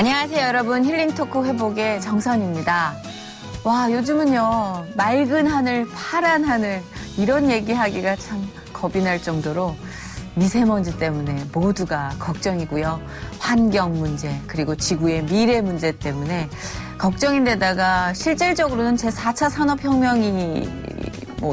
안녕하세요, 여러분. 힐링 토크 회복의 정선입니다. 와, 요즘은요, 맑은 하늘, 파란 하늘, 이런 얘기하기가 참 겁이 날 정도로 미세먼지 때문에 모두가 걱정이고요. 환경 문제, 그리고 지구의 미래 문제 때문에 걱정인데다가 실질적으로는 제4차 산업혁명이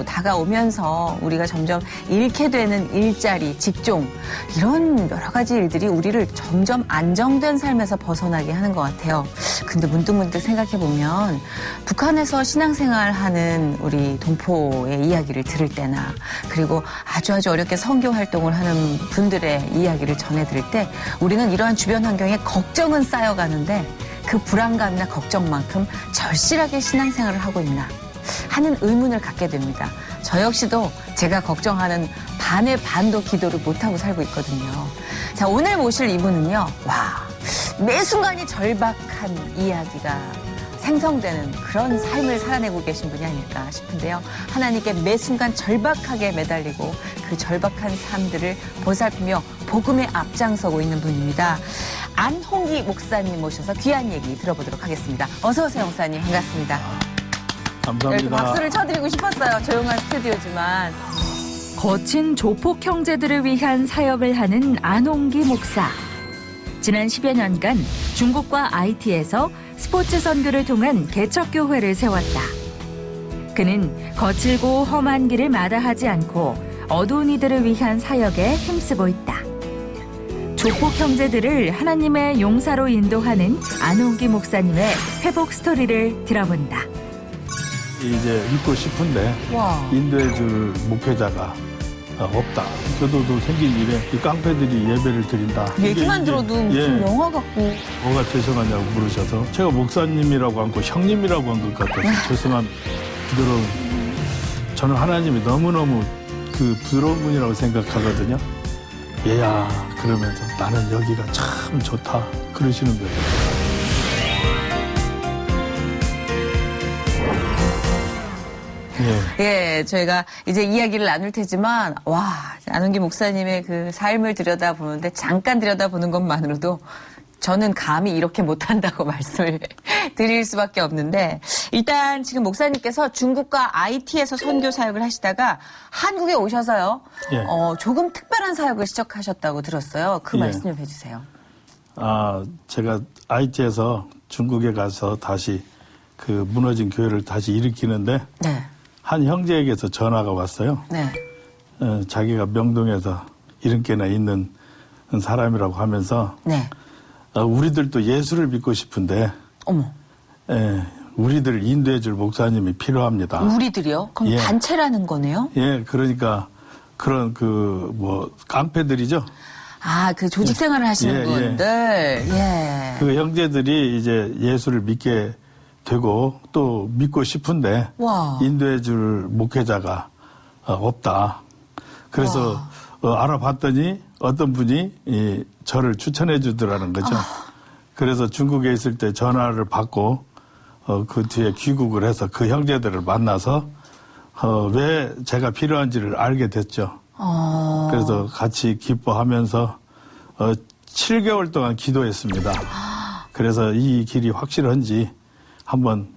다가오면서 우리가 점점 잃게 되는 일자리, 직종, 이런 여러 가지 일들이 우리를 점점 안정된 삶에서 벗어나게 하는 것 같아요. 근데 문득문득 생각해보면 북한에서 신앙생활하는 우리 동포의 이야기를 들을 때나 그리고 아주 어렵게 선교 활동을 하는 분들의 이야기를 전해드릴 때 우리는 이러한 주변 환경에 걱정은 쌓여가는데 그 불안감이나 걱정만큼 절실하게 신앙생활을 하고 있나 하는 의문을 갖게 됩니다. 저 역시도 제가 걱정하는 반의 반도 기도를 못하고 살고 있거든요. 자, 오늘 모실 이분은요. 매 순간이 절박한 이야기가 생성되는 그런 삶을 살아내고 계신 분이 아닐까 싶은데요. 하나님께 매 순간 절박하게 매달리고 그 절박한 삶들을 보살피며 복음에 앞장서고 있는 분입니다. 안홍기 목사님 모셔서 귀한 얘기 들어보도록 하겠습니다. 어서 오세요, 목사님. 반갑습니다. 감사합니다. 박수를 쳐드리고 싶었어요. 조용한 스튜디오지만. 거친 조폭 형제들을 위한 사역을 하는 안홍기 목사. 지난 10여 년간 중국과 IT에서 스포츠 선교를 통한 개척교회를 세웠다. 그는 거칠고 험한 길을 마다하지 않고 어두운 이들을 위한 사역에 힘쓰고 있다. 조폭 형제들을 하나님의 용사로 인도하는 안홍기 목사님의 회복 스토리를 들어본다. 이제 믿고 싶은데 인도해줄 목회자가 없다. 교도도 생긴 일에 이 깡패들이 예배를 드린다. 얘기만 들어도 무슨 영화 같고. 뭐가 죄송하냐고 물으셔서 제가 목사님이라고 않고 형님이라고 한 것 같아서 죄송한 기도로 저는 하나님이 너무너무 그 부드러운 분이라고 생각하거든요. 얘야 그러면서 나는 여기가 참 좋다 그러시는 거예요. 예, 저희가 이제 이야기를 나눌 테지만, 안홍기 목사님의 그 삶을 들여다보는데, 잠깐 들여다보는 것만으로도 저는 감히 이렇게 못한다고 말씀을 드릴 수밖에 없는데, 일단 지금 목사님께서 중국과 IT에서 선교 사역을 하시다가 한국에 오셔서요, 조금 특별한 사역을 시작하셨다고 들었어요. 그 말씀 좀 해주세요. 제가 IT에서 중국에 가서 다시 그 무너진 교회를 다시 일으키는데, 한 형제에게서 전화가 왔어요. 자기가 명동에서 70개나 있는 사람이라고 하면서 우리들도 예수를 믿고 싶은데 우리들 인도해줄 목사님이 필요합니다. 우리들이요? 그럼 단체라는 거네요? 그러니까 그런 깡패들이죠. 그 조직 생활을 하시는 분들. 그 형제들이 이제 예수를 믿게 되고 또 믿고 싶은데 인도해줄 목회자가 없다. 그래서 알아봤더니 어떤 분이 저를 추천해 주더라는 거죠. 그래서 중국에 있을 때 전화를 받고 그 뒤에 귀국을 해서 그 형제들을 만나서 왜 제가 필요한지를 알게 됐죠. 그래서 같이 기뻐하면서 7개월 동안 기도했습니다. 그래서 이 길이 확실한지 한번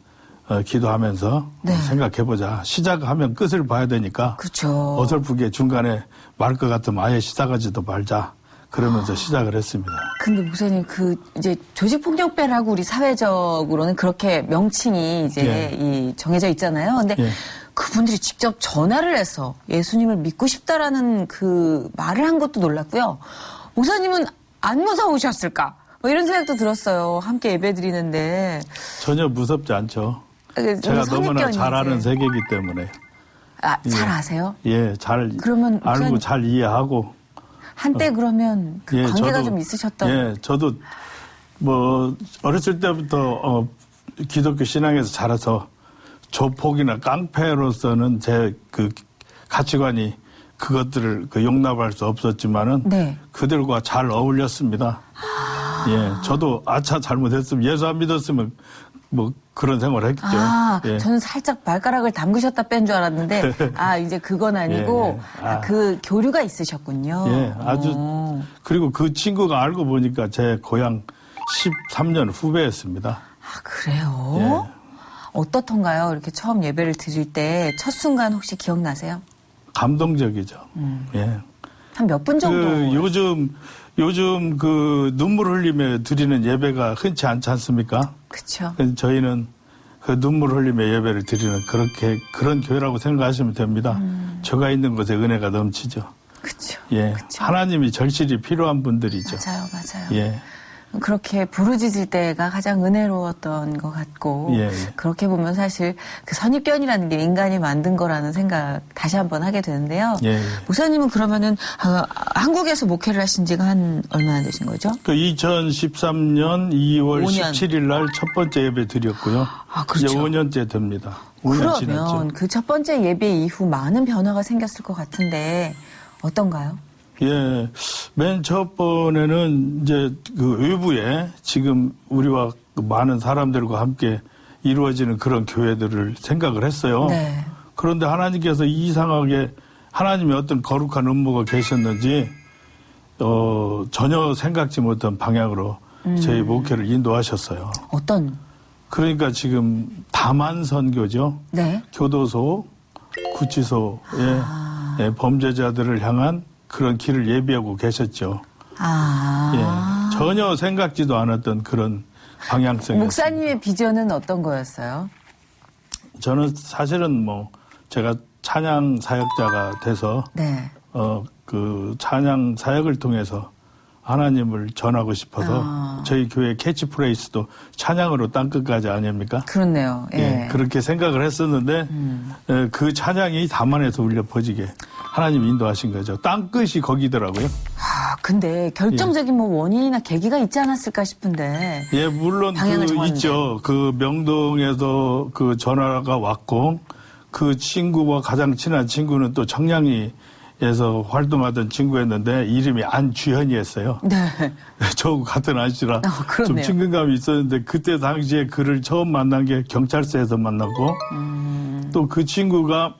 기도하면서 생각해보자. 시작하면 끝을 봐야 되니까 그쵸. 어설프게 중간에 말 것 같으면 아예 시작하지도 말자. 그러면서 시작을 했습니다. 근데 목사님 이제 조직폭력배라고 우리 사회적으로는 그렇게 명칭이 이제 정해져 있잖아요. 근데 그분들이 직접 전화를 해서 예수님을 믿고 싶다라는 그 말을 한 것도 놀랐고요. 목사님은 안 무서우셨을까? 이런 생각도 들었어요. 함께 예배 드리는데. 전혀 무섭지 않죠. 제가 너무나 잘 아는 세계이기 때문에. 잘 아세요? 그러면 알고 잘 이해하고. 한때 그러면 그 관계가 좀 있으셨던? 저도 어렸을 때부터 기독교 신앙에서 자라서 조폭이나 깡패로서는 제 그 가치관이 그것들을 용납할 수 없었지만은 그들과 잘 어울렸습니다. 저도 잘못했으면 예수 안 믿었으면 그런 생활을 했겠죠. 저는 살짝 발가락을 담그셨다 뺀 줄 알았는데 이제 그건 아니고 그 교류가 있으셨군요. 아주 그리고 그 친구가 알고 보니까 제 고향 13년 후배였습니다. 아, 그래요? 예. 어떻던가요? 이렇게 처음 예배를 드릴 때 첫 순간 혹시 기억나세요? 감동적이죠. 예. 한 몇 분 정도? 요즘 그 눈물 흘리며 드리는 예배가 흔치 않지 않습니까? 그쵸. 그래서 저희는 그 눈물 흘리며 예배를 드리는 그런 교회라고 생각하시면 됩니다. 저가 있는 곳에 은혜가 넘치죠. 그쵸. 예. 그쵸. 하나님이 절실히 필요한 분들이죠. 맞아요. 예. 그렇게 부르짖을 때가 가장 은혜로웠던 것 같고 예. 그렇게 보면 사실 그 선입견이라는 게 인간이 만든 거라는 생각 다시 한번 하게 되는데요. 예. 목사님은 그러면은 한국에서 목회를 하신 지가 한 얼마나 되신 거죠? 그 2013년 2월 5년. 17일 날 첫 번째 예배 드렸고요. 아, 그렇죠. 이제 5년째 됩니다. 5년 지났죠. 그러면 그 첫 번째 예배 이후 많은 변화가 생겼을 것 같은데 어떤가요? 예, 맨 첫 번에는 이제 그 외부에 지금 우리와 많은 사람들과 함께 이루어지는 그런 교회들을 생각을 했어요. 네. 그런데 하나님께서 이상하게 하나님의 어떤 거룩한 음모가 계셨는지 전혀 생각지 못한 방향으로 저희 목회를 인도하셨어요. 어떤? 그러니까 지금 다만 선교죠. 네. 교도소, 구치소에 예, 범죄자들을 향한 그런 길을 예비하고 계셨죠. 예, 전혀 생각지도 않았던 그런 방향성이었습니다. 목사님의 비전은 어떤 거였어요? 저는 사실은 뭐 제가 찬양 사역자가 돼서 네. 그 찬양 사역을 통해서 하나님을 전하고 싶어서 저희 교회 캐치프레이스도 찬양으로 땅끝까지 아닙니까? 그렇네요. 예. 예, 그렇게 생각을 했었는데 예, 그 찬양이 다만에서 울려 퍼지게 하나님 인도하신 거죠. 땅끝이 거기더라고요. 근데 결정적인 뭐 원인이나 계기가 있지 않았을까 싶은데. 예, 물론 방향을 그 정하는데. 있죠. 그 명동에서 그 전화가 왔고 그 친구와 가장 친한 친구는 또 청량리에서 활동하던 친구였는데 이름이 안주현이었어요. 네. 저하고 같은 아저씨라 좀 그렇네요. 친근감이 있었는데 그때 당시에 그를 처음 만난 게 경찰서에서 만났고 또 그 친구가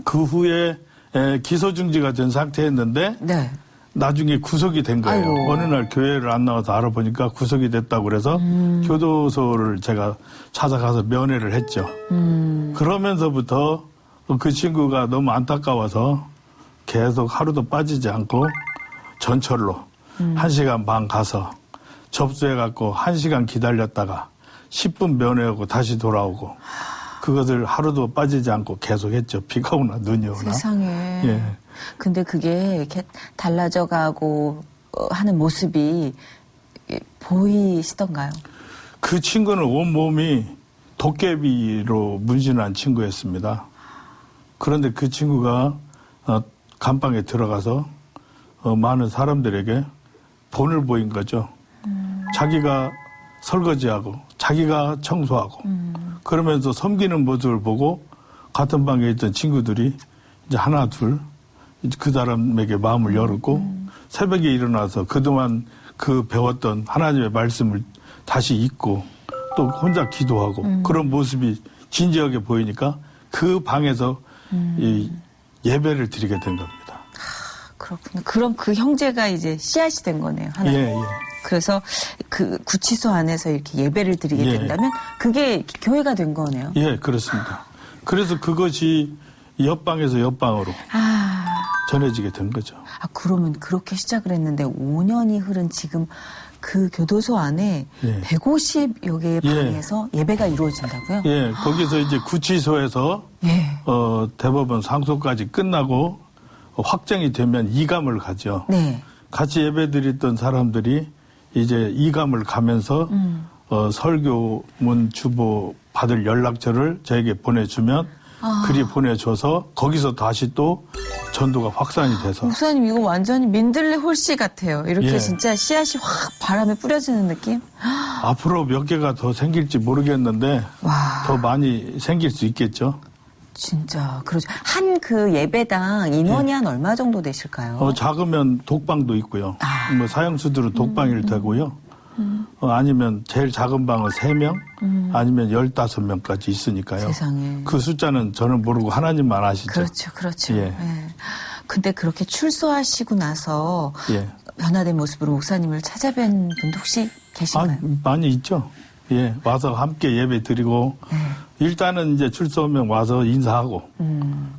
그 후에 기소 중지가 된 상태였는데 네. 나중에 구속이 된 거예요. 아이고. 어느 날 교회를 안 나와서 알아보니까 구속이 됐다고 그래서 교도소를 제가 찾아가서 면회를 했죠. 그러면서부터 그 친구가 너무 안타까워서 계속 하루도 빠지지 않고 전철로 1시간 반 가서 접수해갖고 1시간 기다렸다가 10분 면회하고 다시 돌아오고 그것을 하루도 빠지지 않고 계속했죠. 비가 오나 눈이 오나. 세상에. 예. 근데 그게 이렇게 달라져 가고 하는 모습이 보이시던가요? 그 친구는 온몸이 도깨비로 문신한 친구였습니다. 그런데 그 친구가 감방에 들어가서 많은 사람들에게 본을 보인 거죠. 자기가 설거지하고 자기가 청소하고 그러면서 섬기는 모습을 보고 같은 방에 있던 친구들이 이제 하나 둘 그 사람에게 마음을 열었고 새벽에 일어나서 그동안 그 배웠던 하나님의 말씀을 다시 읽고 또 혼자 기도하고 그런 모습이 진지하게 보이니까 그 방에서 이 예배를 드리게 된 겁니다. 그렇군요. 그럼 그 형제가 이제 씨앗이 된 거네요. 하나. 예, 예. 그래서 그 구치소 안에서 이렇게 예배를 드리게 예. 된다면 그게 교회가 된 거네요. 예, 그렇습니다. 그래서 그것이 옆방에서 옆방으로 전해지게 된 거죠. 그러면 그렇게 시작을 했는데 5년이 흐른 지금 그 교도소 안에 예. 150여 개의 예. 방에서 예배가 이루어진다고요? 예, 거기서 이제 구치소에서 예. 대법원 상소까지 끝나고 확정이 되면 이감을 가죠. 네. 같이 예배드렸던 사람들이 이제 이감을 가면서 설교문 주보 받을 연락처를 저에게 보내주면 그리 보내줘서 거기서 다시 또 전도가 확산이 돼서 목사님 이거 완전히 민들레 홀씨 같아요. 이렇게 예. 진짜 씨앗이 확 바람에 뿌려지는 느낌? 앞으로 몇 개가 더 생길지 모르겠는데 와. 더 많이 생길 수 있겠죠. 진짜 그러죠. 한 그 예배당 인원이 한 얼마 정도 되실까요? 작으면 독방도 있고요. 뭐 사형수들은 독방일 테고요. 아니면 제일 작은 방은 3명, 아니면 15명까지 있으니까요. 세상에. 그 숫자는 저는 모르고 하나님만 아시죠. 그렇죠, 그렇죠. 예. 예. 근데 그렇게 출소하시고 나서 예. 변화된 모습으로 목사님을 찾아뵌 분도 혹시 계신가요? 많이 있죠. 예, 와서 함께 예배 드리고, 일단은 이제 출소 오면 와서 인사하고,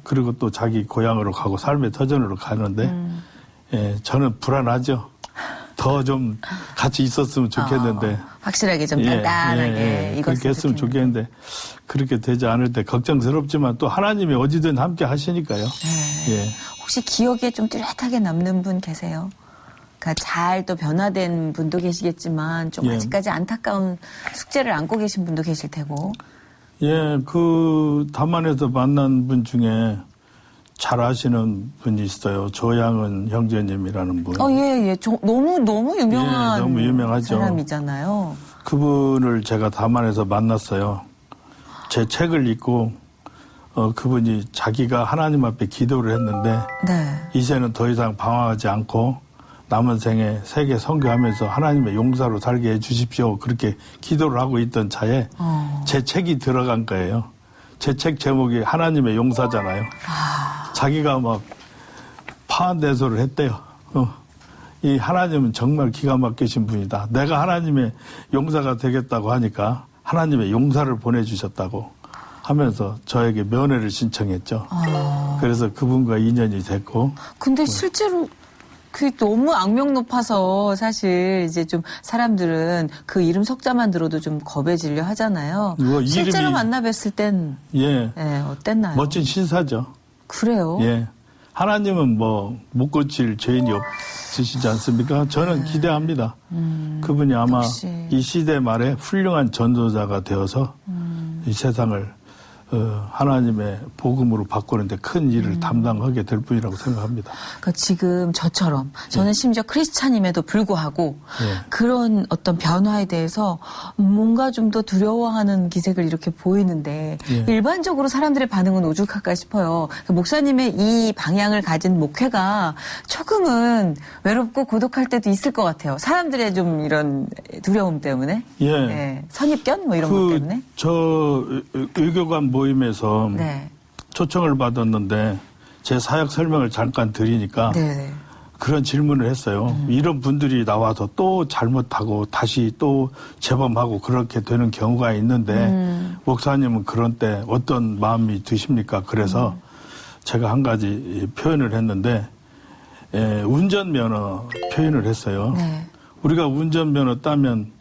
그리고 또 자기 고향으로 가고 삶의 터전으로 가는데, 예, 저는 불안하죠. 더 좀 같이 있었으면 좋겠는데. 확실하게 좀 단단하게 이것을 그렇게 했으면 좋겠는데, 그렇게 되지 않을 때 걱정스럽지만 또 하나님이 어디든 함께 하시니까요. 예. 혹시 기억에 좀 뚜렷하게 남는 분 계세요? 그러니까 잘 또 변화된 분도 계시겠지만 좀 예. 아직까지 안타까운 숙제를 안고 계신 분도 계실 테고. 예, 그 담안에서 만난 분 중에 잘 아시는 분이 있어요. 조양은 형제님이라는 분. 예. 너무 유명한 예, 너무 유명하죠. 사람이잖아요. 그분을 제가 담안에서 만났어요. 제 책을 읽고 그분이 자기가 하나님 앞에 기도를 했는데 네. 이제는 더 이상 방황하지 않고 남은 생에 세계 선교하면서 하나님의 용사로 살게 해주십시오. 그렇게 기도를 하고 있던 차에 제 책이 들어간 거예요. 제 책 제목이 하나님의 용사잖아요. 자기가 막 파한대소를 했대요. 이 하나님은 정말 기가 막히신 분이다. 내가 하나님의 용사가 되겠다고 하니까 하나님의 용사를 보내주셨다고 하면서 저에게 면회를 신청했죠. 그래서 그분과 인연이 됐고. 근데 실제로 그게 너무 악명 높아서 사실 이제 좀 사람들은 그 이름 석자만 들어도 좀 겁해지려 하잖아요. 실제로 이름이, 만나 뵀을 땐 예, 어땠나요? 멋진 신사죠. 그래요? 예. 하나님은 뭐 못 고칠 죄인이 없으시지 않습니까? 저는 기대합니다. 그분이 아마 역시. 이 시대 말에 훌륭한 전도자가 되어서 이 세상을 하나님의 복음으로 바꾸는데 큰 일을 담당하게 될 분이라고 생각합니다. 그러니까 지금 저처럼 저는 심지어 크리스찬임에도 불구하고 그런 어떤 변화에 대해서 뭔가 좀 더 두려워하는 기색을 이렇게 보이는데 일반적으로 사람들의 반응은 오죽할까 싶어요. 그러니까 목사님의 이 방향을 가진 목회가 조금은 외롭고 고독할 때도 있을 것 같아요. 사람들의 좀 이런 두려움 때문에. 선입견 뭐 이런 것 때문에. 저 의교관 모임에서 네. 초청을 받았는데 제 사역 설명을 잠깐 드리니까 네. 그런 질문을 했어요. 이런 분들이 나와서 또 잘못하고 다시 또 재범하고 그렇게 되는 경우가 있는데 목사님은 그런 때 어떤 마음이 드십니까? 그래서 제가 한 가지 표현을 했는데 운전면허 표현을 했어요. 네. 우리가 운전면허 따면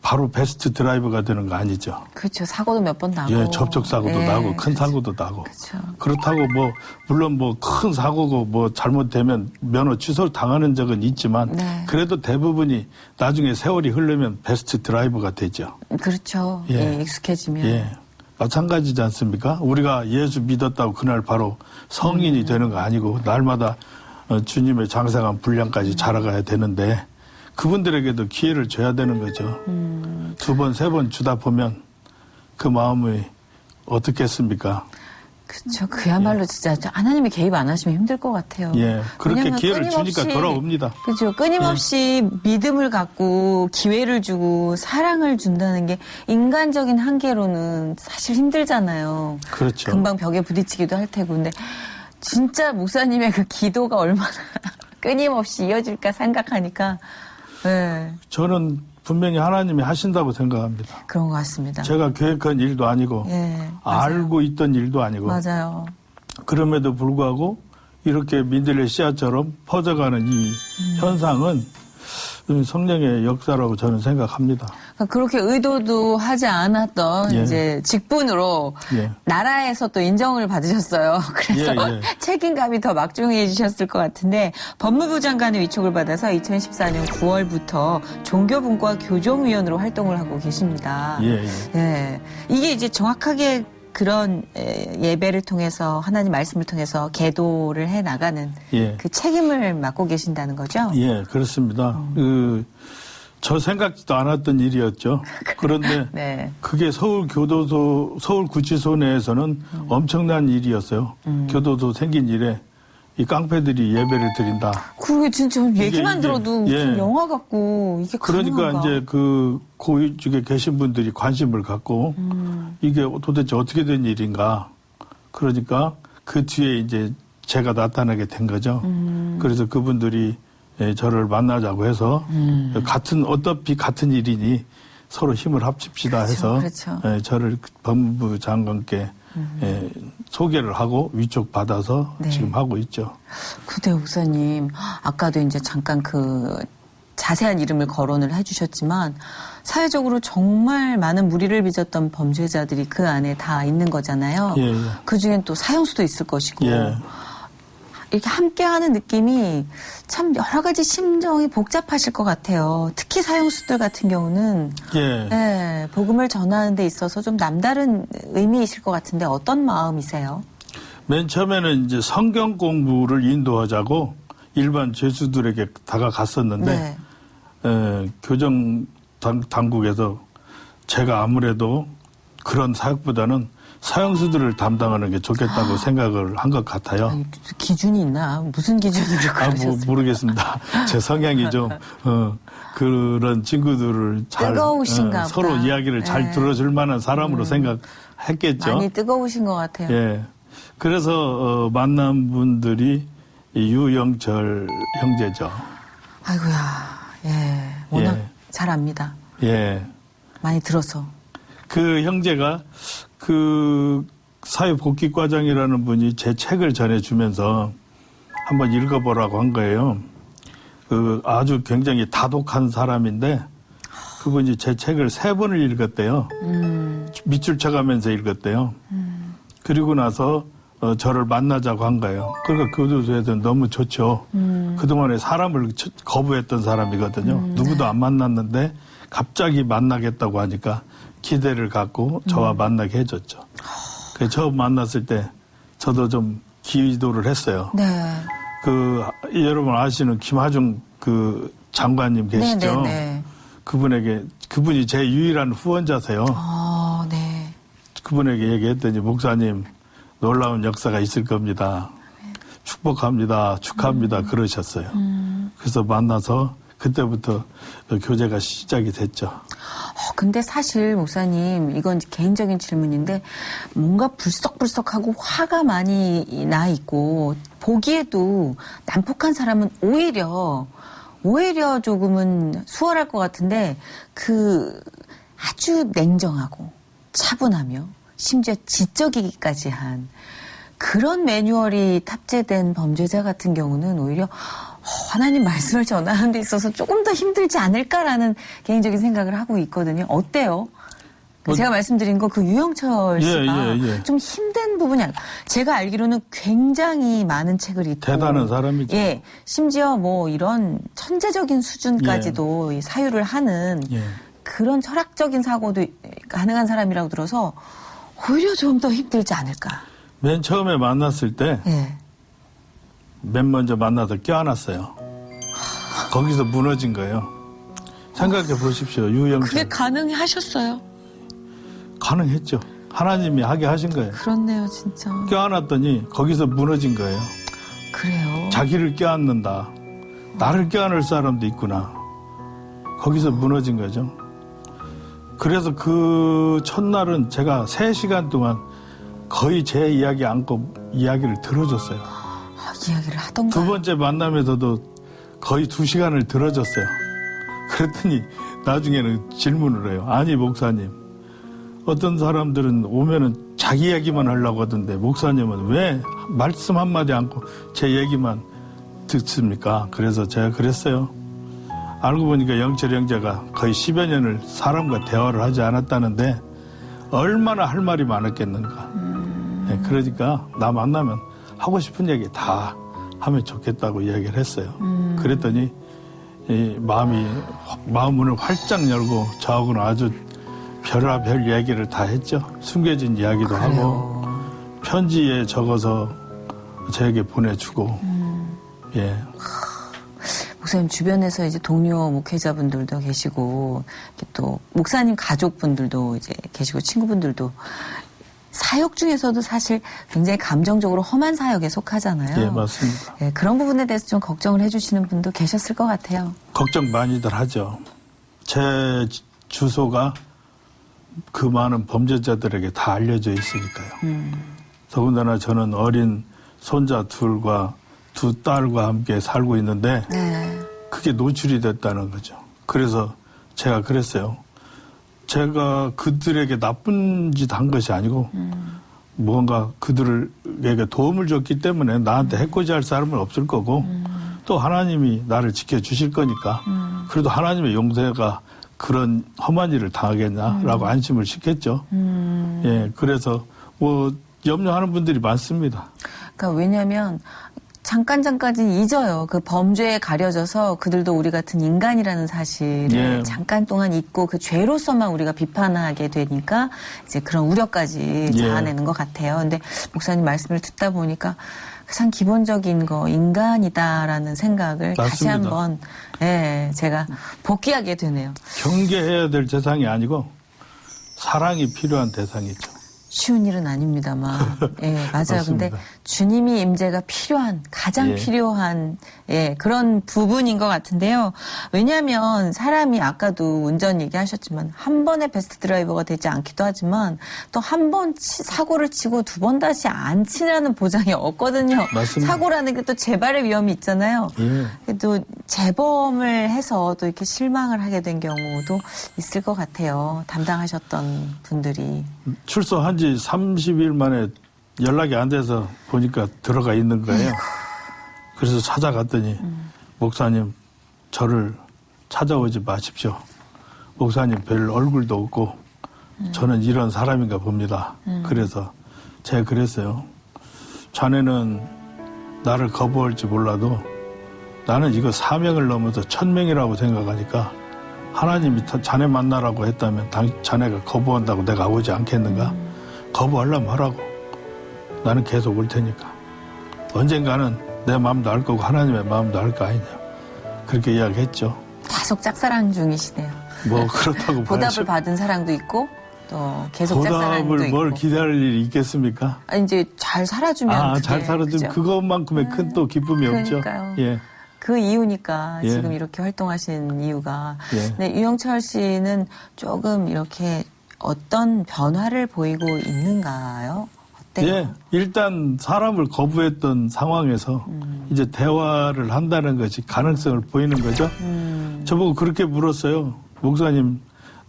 바로 베스트 드라이버가 되는 거 아니죠. 그렇죠. 사고도 몇 번 나고. 예, 접촉 사고도 나고 큰 사고도 나고. 그렇죠. 그렇다고 뭐 물론 뭐 큰 사고고 뭐 잘못되면 면허 취소 당하는 적은 있지만 그래도 대부분이 나중에 세월이 흐르면 베스트 드라이버가 되죠. 그렇죠. 익숙해지면. 예. 마찬가지지 않습니까? 우리가 예수 믿었다고 그날 바로 성인이 되는 거 아니고 날마다 주님의 장성한 분량까지 자라가야 되는데 그분들에게도 기회를 줘야 되는 거죠. 두 번, 세 번 주다 보면 그 마음이 어떻겠습니까? 그렇죠. 그야말로 진짜 하나님이 개입 안 하시면 힘들 것 같아요. 예, 그렇게 왜냐면 기회를 주니까 돌아옵니다. 그렇죠. 끊임없이 믿음을 갖고 기회를 주고 사랑을 준다는 게 인간적인 한계로는 사실 힘들잖아요. 그렇죠. 금방 벽에 부딪히기도 할 테고. 근데 진짜 목사님의 그 기도가 얼마나 끊임없이 이어질까 생각하니까 저는 분명히 하나님이 하신다고 생각합니다. 그런 것 같습니다. 제가 계획한 일도 아니고 알고 있던 일도 아니고 맞아요. 그럼에도 불구하고 이렇게 민들레 씨앗처럼 퍼져가는 이 현상은 성령의 역사라고 저는 생각합니다. 그렇게 의도도 하지 않았던 이제 직분으로 나라에서 또 인정을 받으셨어요. 그래서 책임감이 더 막중해지셨을 것 같은데 법무부 장관의 위촉을 받아서 2014년 9월부터 종교분과 교정위원으로 활동을 하고 계십니다. 이게 이제 정확하게 그런 예배를 통해서 하나님 말씀을 통해서 계도를 해 나가는 그 책임을 맡고 계신다는 거죠? 예, 그렇습니다. 저 생각지도 않았던 일이었죠. 그런데 그게 서울교도소, 서울구치소 내에서는 엄청난 일이었어요. 교도소 생긴 일에 이 깡패들이 예배를 드린다. 그게 진짜 얘기만 들어도 무슨 영화 같고 이게 그러니까 가능한가? 이제 그 고위 쪽에 계신 분들이 관심을 갖고 이게 도대체 어떻게 된 일인가. 그러니까 그 뒤에 이제 제가 나타나게 된 거죠. 그래서 그분들이 저를 만나자고 해서 어차피 같은 일이니 서로 힘을 합칩시다 해서 그렇죠. 저를 법무부 장관께 소개를 하고 위촉 받아서 네. 지금 하고 있죠. 근데 목사님, 아까도 이제 잠깐 그 자세한 이름을 거론을 해주셨지만 사회적으로 정말 많은 무리를 빚었던 범죄자들이 그 안에 다 있는 거잖아요. 예, 예. 그 중엔 또 사형수도 있을 것이고. 예. 이렇게 함께하는 느낌이 참 여러 가지 심정이 복잡하실 것 같아요. 특히 사형수들 같은 경우는 예. 복음을 전하는 데 있어서 좀 남다른 의미이실 것 같은데 어떤 마음이세요? 맨 처음에는 이제 성경 공부를 인도하자고 일반 죄수들에게 다가갔었는데 교정 당국에서 제가 아무래도 그런 사역보다는 사형수들을 담당하는 게 좋겠다고 생각을 한 것 같아요. 아니, 기준이 있나? 무슨 기준으로 그러셨어요? 모르겠습니다. 제 성향이 좀 그런 친구들을 잘 뜨거우신가 서로 보다. 이야기를 잘 들어줄 만한 사람으로 생각했겠죠. 많이 뜨거우신 것 같아요. 예. 그래서 만난 분들이 유영철 형제죠. 아이고야, 워낙 예. 잘 압니다. 예. 많이 들어서. 그 형제가 그 사회복귀과장이라는 분이 제 책을 전해주면서 한번 읽어보라고 한 거예요. 그 아주 굉장히 다독한 사람인데 그분이 제 책을 3번을 읽었대요. 밑줄 쳐가면서 읽었대요. 그리고 나서 저를 만나자고 한 거예요. 그러니까 교도소에서 너무 좋죠. 그동안에 사람을 거부했던 사람이거든요. 누구도 안 만났는데 갑자기 만나겠다고 하니까 기대를 갖고 저와 만나게 해줬죠. 그래서 처음 만났을 때 저도 좀 기도를 했어요. 네. 여러분 아시는 김하중 그 장관님 계시죠? 네. 그분이 제 유일한 후원자세요. 네. 그분에게 얘기했더니 목사님 놀라운 역사가 있을 겁니다. 축복합니다. 축하합니다. 그러셨어요. 그래서 만나서 그때부터 교제가 시작이 됐죠. 근데 사실 목사님 이건 개인적인 질문인데 뭔가 불썩불썩하고 화가 많이 나 있고 보기에도 난폭한 사람은 오히려 조금은 수월할 것 같은데 아주 냉정하고 차분하며 심지어 지적이기까지 한 그런 매뉴얼이 탑재된 범죄자 같은 경우는 오히려 하나님 말씀을 전하는 데 있어서 조금 더 힘들지 않을까라는 개인적인 생각을 하고 있거든요. 어때요? 제가 말씀드린 거 그 유영철 씨가 좀 힘든 부분이 아니라 제가 알기로는 굉장히 많은 책을 읽고 대단한 사람이죠. 예, 심지어 뭐 이런 천재적인 수준까지도 사유를 하는 그런 철학적인 사고도 가능한 사람이라고 들어서 오히려 좀 더 힘들지 않을까. 맨 처음에 만났을 때 맨 먼저 만나서 껴안았어요. 거기서 무너진 거예요. 생각해 보십시오. 유영철. 그게 가능하셨어요? 가능했죠. 하나님이 하게 하신 거예요. 그렇네요, 진짜. 껴안았더니 거기서 무너진 거예요. 그래요. 자기를 껴안는다. 나를 껴안을 사람도 있구나. 거기서 무너진 거죠. 그래서 그 첫날은 제가 3시간 동안 거의 제 이야기 안고 이야기를 들어줬어요. 이야기를 하던가. 두 번째 만남에서도 거의 2시간을 들어줬어요. 그랬더니 나중에는 질문을 해요. 아니 목사님, 어떤 사람들은 오면은 자기 얘기만 하려고 하던데 목사님은 왜 말씀 한마디 않고 제 얘기만 듣습니까? 그래서 제가 그랬어요. 알고 보니까 영철 형제가 거의 10여 년을 사람과 대화를 하지 않았다는데 얼마나 할 말이 많았겠는가. 그러니까 나 만나면 하고 싶은 얘기 다 하면 좋겠다고 이야기를 했어요. 그랬더니 마음 문을 활짝 열고 저하고는 아주 별의별 얘기를 다 했죠. 숨겨진 이야기도 하고 편지에 적어서 저에게 보내주고. 예. 목사님 주변에서 이제 동료 목회자분들도 계시고 또 목사님 가족분들도 이제 계시고 친구분들도 사역 중에서도 사실 굉장히 감정적으로 험한 사역에 속하잖아요. 예, 맞습니다. 예, 그런 부분에 대해서 좀 걱정을 해주시는 분도 계셨을 것 같아요. 걱정 많이들 하죠. 제 주소가 그 많은 범죄자들에게 다 알려져 있으니까요. 더군다나 저는 어린 손자 둘과 두 딸과 함께 살고 있는데 네. 그게 노출이 됐다는 거죠. 그래서 제가 그랬어요. 제가 그들에게 나쁜 짓 한 것이 아니고 뭔가 그들에게 도움을 줬기 때문에 나한테 해코지할 사람은 없을 거고 또 하나님이 나를 지켜주실 거니까 그래도 하나님의 용서가 그런 험한 일을 당하겠냐라고 안심을 시켰죠. 예, 그래서 뭐 염려하는 분들이 많습니다. 그러니까 왜냐하면 잠깐은 잊어요. 그 범죄에 가려져서 그들도 우리 같은 인간이라는 사실을 예. 잠깐 동안 잊고 그 죄로서만 우리가 비판하게 되니까 이제 그런 우려까지 예. 자아내는 것 같아요. 근데 목사님 말씀을 듣다 보니까 가장 기본적인 거 인간이다라는 생각을 다시 맞습니다. 한번 예, 제가 복귀하게 되네요. 경계해야 될 대상이 아니고 사랑이 필요한 대상이죠. 쉬운 일은 아닙니다만, 예, 맞아요. 맞습니다. 근데 주님이 임재가 필요한, 가장 예. 필요한, 예, 그런 부분인 것 같은데요. 왜냐하면 사람이 아까도 운전 얘기하셨지만, 한 번의 베스트 드라이버가 되지 않기도 하지만, 또 한 번 사고를 치고 두 번 다시 안 치라는 보장이 없거든요. 맞습니다. 사고라는 게 또 재발의 위험이 있잖아요. 예. 또 재범을 해서 또 이렇게 실망을 하게 된 경우도 있을 것 같아요. 담당하셨던 분들이. 출소한 지 30일 만에 연락이 안 돼서 보니까 들어가 있는 거예요. 그래서 찾아갔더니 목사님 저를 찾아오지 마십시오. 목사님 별 얼굴도 없고 저는 이런 사람인가 봅니다. 그래서 제가 그랬어요. 자네는 나를 거부할지 몰라도 나는 이거 사명을 넘어서 천명이라고 생각하니까 하나님이 자네 만나라고 했다면 자네가 거부한다고 내가 오지 않겠는가? 거부하려면 하라고. 나는 계속 올 테니까. 언젠가는 내 마음도 알 거고 하나님의 마음도 알 거 아니냐. 그렇게 이야기했죠. 계속 짝사랑 중이시네요. 뭐 그렇다고 보답을 봐야죠. 받은 사랑도 있고 또 계속 짝사랑도 보답을 있고. 뭘 기다릴 일이 있겠습니까? 아니, 이제 잘 살아주면 그게, 잘 살아주면 그죠? 그것만큼의 큰 또 기쁨이 그러니까요. 없죠. 예. 그 이유니까 예. 지금 이렇게 활동하신 이유가. 예. 근데 유영철 씨는 조금 이렇게 어떤 변화를 보이고 있는가요? 어때요? 예. 일단 사람을 거부했던 상황에서 이제 대화를 한다는 것이 가능성을 보이는 거죠. 저보고 그렇게 물었어요. 목사님,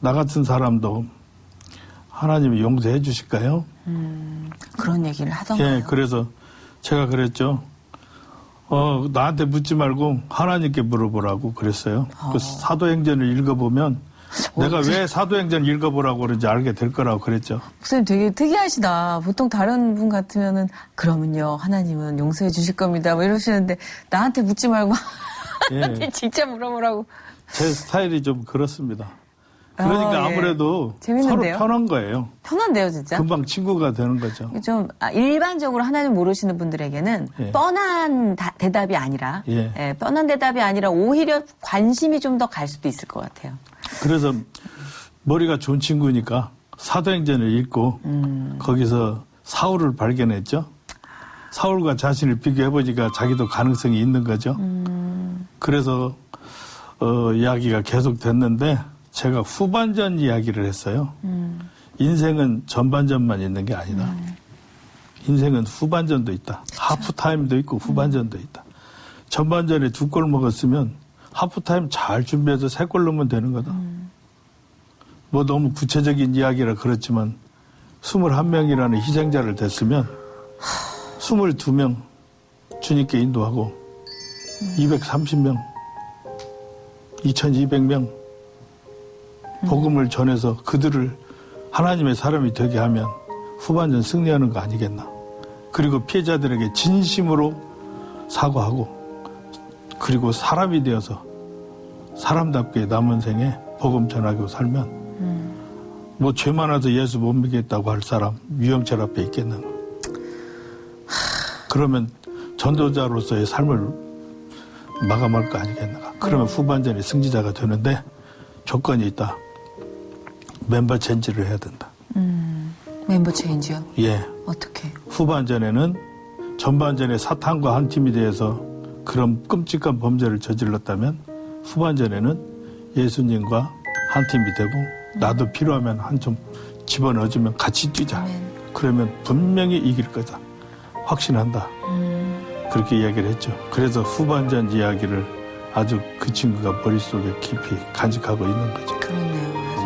나 같은 사람도 하나님이 용서해 주실까요? 그런 얘기를 하던가요? 예, 그래서 제가 그랬죠. 나한테 묻지 말고 하나님께 물어보라고 그랬어요. 그 사도행전을 읽어보면 내가 왜 사도행전 읽어보라고 그런지 알게 될 거라고 그랬죠. 목사님 되게 특이하시다. 보통 다른 분 같으면은 그러면요 하나님은 용서해 주실 겁니다. 뭐 이러시는데 나한테 묻지 말고 하나님께 예. 직접 물어보라고. 제 스타일이 좀 그렇습니다. 그러니까 예. 아무래도 재밌는데요? 서로 편한 거예요. 편한데요 진짜. 금방 친구가 되는 거죠. 좀 일반적으로 하나님 모르시는 분들에게는 예. 뻔한 대답이 아니라 예. 뻔한 대답이 아니라 오히려 관심이 좀 더 갈 수도 있을 것 같아요. 그래서 머리가 좋은 친구니까 사도행전을 읽고 거기서 사울을 발견했죠. 사울과 자신을 비교해보니까 자기도 가능성이 있는 거죠. 그래서 이야기가 계속 됐는데 제가 후반전 이야기를 했어요. 인생은 전반전만 있는 게 아니다. 인생은 후반전도 있다. 하프타임도 있고 후반전도 있다. 전반전에 2골 먹었으면 하프타임 잘 준비해서 3골 넣으면 되는 거다. 뭐 너무 구체적인 이야기라 그렇지만 21명이라는 희생자를 됐으면 22명 주님께 인도하고 230명, 2200명 복음을 전해서 그들을 하나님의 사람이 되게 하면 후반전 승리하는 거 아니겠나. 그리고 피해자들에게 진심으로 사과하고 그리고 사람이 되어서 사람답게 남은 생에 복음 전하고 살면 뭐 죄 많아서 예수 못 믿겠다고 할 사람 유영철 앞에 있겠는가. 그러면 전도자로서의 삶을 마감할 거 아니겠는가. 그러면 후반전에 승리자가 되는데 조건이 있다. 멤버 체인지를 해야 된다. 멤버 체인지요? 예. 어떻게? 후반전에는 전반전에 사탄과 한 팀이 되어서 그런 끔찍한 범죄를 저질렀다면 후반전에는 예수님과 한 팀이 되고 나도 필요하면 한 좀 집어넣어주면 같이 뛰자. 아멘. 그러면 분명히 이길 거다. 확신한다. 그렇게 이야기를 했죠. 그래서 후반전 이야기를 아주 그 친구가 머릿속에 깊이 간직하고 있는 거죠. 그렇네요. 아주.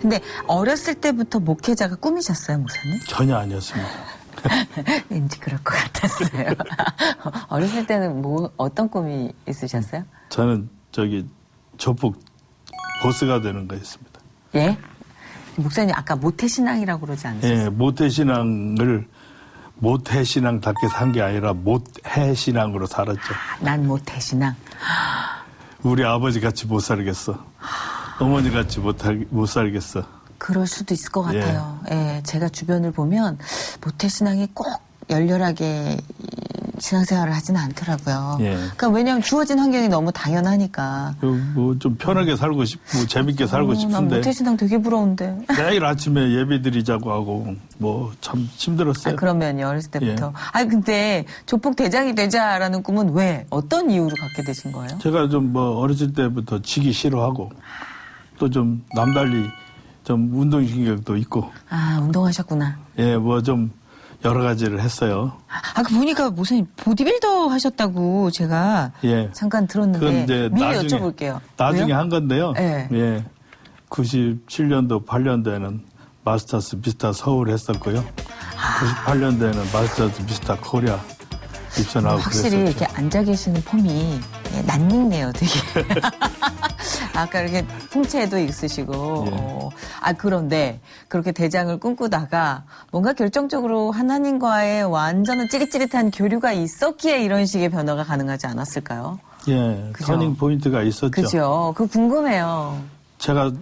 근데 어렸을 때부터 목회자가 꿈이셨어요, 목사님? 전혀 아니었습니다. 왠지 그럴 것 같았어요. 어렸을 때는 뭐 어떤 꿈이 있으셨어요? 저는 조폭 보스가 되는 거였습니다. 예? 목사님 아까 모태신앙이라고 그러지 않으셨어요? 예, 모태신앙을 모태신앙답게 산 게 아니라 모태신앙으로 살았죠. 난 모태신앙. 우리 아버지 같이 못 살겠어. 어머니 같이 못 살겠어. 그럴 수도 있을 것 같아요. 예, 제가 주변을 보면 모태신앙이 꼭 열렬하게 신앙생활을 하지는 않더라고요. 예. 그러니까 왜냐하면 주어진 환경이 너무 당연하니까. 뭐 좀 편하게 살고 싶고 재밌게 살고 난 싶은데 모태신앙 되게 부러운데. 매일 아침에 예배 드리자고 하고 뭐 참 힘들었어요. 그러면요, 어렸을 때부터. 근데 조폭 대장이 되자라는 꿈은 왜? 어떤 이유로 갖게 되신 거예요? 제가 좀 뭐 어렸을 때부터 지기 싫어하고 또 좀 남달리 좀 운동신경도 있고 운동하셨구나. 예, 뭐 좀 여러 가지를 했어요. 그 보니까 목사님 보디빌더 하셨다고 제가 예. 잠깐 그건 들었는데 이제 미리 나중에- 여쭤볼게요. 나중에 왜요? 한 건데요. 예. 예. 97년도, 8년도에는 마스터스 비스타 서울 했었고요. 98년도에는 마스터스 비스타 코리아 입선하고 확실히 그랬었죠. 이렇게 앉아 계시는 폼이 낯익네요, 되게. 아까 이렇게 풍채도 있으시고. 예. 그런데 그렇게 대장을 꿈꾸다가 뭔가 결정적으로 하나님과의 완전한 찌릿찌릿한 교류가 있었기에 이런 식의 변화가 가능하지 않았을까요? 예, 그죠? 터닝 포인트가 있었죠. 그죠? 그거 궁금해요. 제가